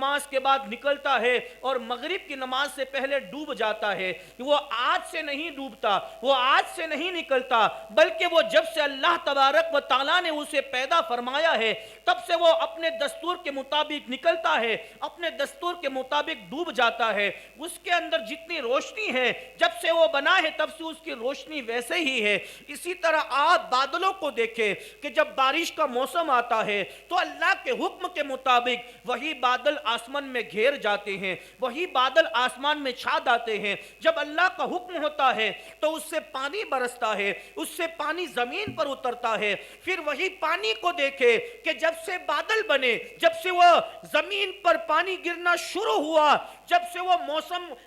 نماز کے بعد نکلتا ہے اور مغرب کی نماز سے پہلے ڈوب جاتا ہے، وہ آج سے نہیں ڈوبتا، وہ آج سے نہیں نکلتا، بلکہ وہ جب سے اللہ تبارک و تعالیٰ نے اسے پیدا فرمایا ہے تب سے وہ اپنے دستور کے مطابق نکلتا ہے، اپنے دستور کے مطابق ڈوب جاتا ہے۔ اس کے اندر جتنی روشنی ہے جب سے وہ بنا ہے تب سے اس کی روشنی ویسے ہی ہے۔ اسی طرح آپ بادلوں کو دیکھیں کہ جب بارش کا موسم آتا ہے تو اللہ کے حکم کے مطابق وہی بادل آسمان میں گھیر جاتے ہیں، وہی بادل آسمان میں چھا جاتے ہیں۔ جب اللہ کا حکم ہوتا ہے تو اس سے پانی برستا ہے، اس سے پانی زمین پر اترتا ہے۔ پھر وہی پانی کو دیکھے کہ جب سے بادل بنے، جب سے وہ زمین پر پانی گرنا شروع ہوا، جب سے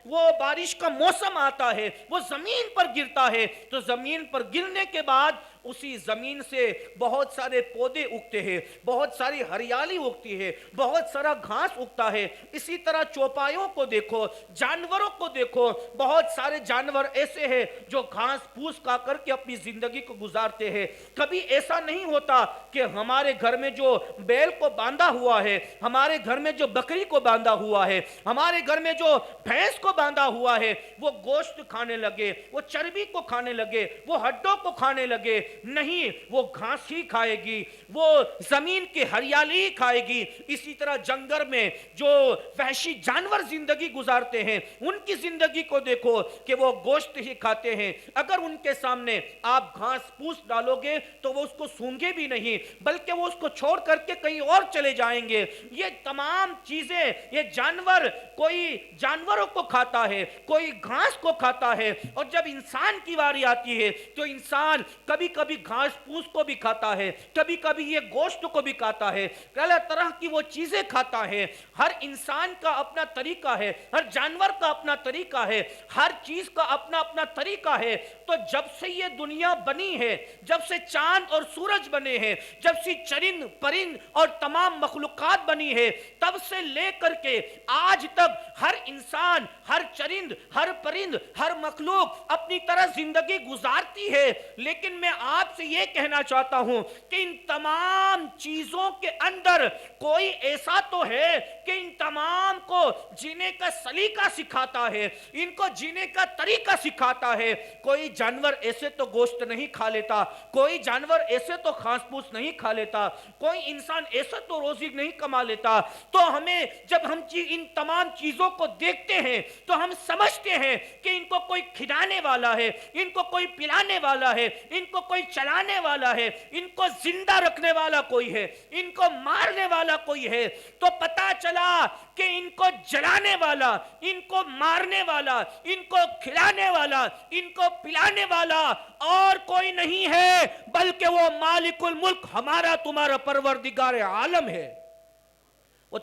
وہ بارش کا موسم آتا ہے، وہ زمین پر گرتا ہے، تو زمین پر گرنے کے بعد اسی زمین سے بہت سارے پودے اگتے ہیں، بہت ساری ہریالی اگتی ہے، بہت سارا گھاس اگتا ہے۔ اسی طرح چوپایوں کو دیکھو، جانوروں کو دیکھو، بہت سارے جانور ایسے ہیں جو گھاس پھوس کھا کر کے اپنی زندگی کو گزارتے ہیں۔ کبھی ایسا نہیں ہوتا کہ ہمارے گھر میں جو بیل کو باندھا ہوا ہے، ہمارے گھر میں جو بکری کو باندھا ہوا ہے، ہمارے گھر میں جو بھینس کو باندھا ہوا ہے، وہ گوشت کھانے لگے، وہ چربی کو کھانے لگے، وہ ہڈوں کو کھانے لگے۔ نہیں، وہ گھاس ہی کھائے گی، وہ زمین کی ہریالی کھائے گی۔ اسی طرح جنگل میں جو وحشی جانور زندگی گزارتے ہیں ان کی زندگی کو دیکھو کہ وہ گوشت ہی کھاتے ہیں۔ اگر ان کے سامنے آپ گھاس پھوس ڈالو گے تو وہ اس کو سونگے بھی نہیں، بلکہ وہ اس کو چھوڑ کر کے کہیں اور چلے جائیں گے۔ یہ تمام چیزیں، یہ جانور، کوئی جانوروں کو کھاتا ہے، کوئی گھاس کو کھاتا ہے، اور جب انسان کی باری آتی ہے تو انسان کبھی کبھی گھاس پھوس کو بھی کھاتا ہے، کبھی کبھی یہ گوشت کو بھی کھاتا ہے، طرح طرح کی وہ چیزیں کھاتا ہے۔ ہر انسان کا اپنا طریقہ ہے، ہر جانور کا اپنا طریقہ ہے، ہر چیز کا اپنا اپنا طریقہ ہے۔ تو جب سے یہ دنیا بنی ہے، جب سے چاند اور سورج بنے ہیں، جب سے چرند پرند اور تمام مخلوقات بنی ہے، تب سے لے کر کے آج تک ہر انسان، ہر چرند، ہر پرند، ہر مخلوق اپنی طرح زندگی گزارتی ہے۔ لیکن میں آپ سے یہ کہنا چاہتا ہوں کہ ان تمام چیزوں کے اندر کوئی ایسا تو ہے کہ ان تمام کو جینے کا سلیقہ سکھاتا ہے، ان کو جینے کا طریقہ سکھاتا ہے۔ کوئی جانور ایسے تو گوشت نہیں کھا لیتا، کوئی جانور ایسے تو گھاس پھوس نہیں کھا لیتا، کوئی انسان ایسے تو روزی نہیں کما لیتا۔ تو ہمیں جب ہم ان تمام چیزوں کو دیکھتے ہیں تو ہم سمجھتے ہیں کہ ان کو کوئی کھلانے والا ہے، ان کو کوئی پلانے والا ہے، ان کو کوئی چلانے والا ہے، ان کو زندہ رکھنے والا کوئی ہے، ان کو مارنے والا کوئی ہے۔ تو پتا چلا کہ ان کو جلانے والا، ان کو مارنے والا، ان کو کھلانے والا، ان کو پلانے والا اور کوئی نہیں ہے، بلکہ وہ مالک الملک، ہمارا تمہارا پروردگار عالم ہے۔ وہ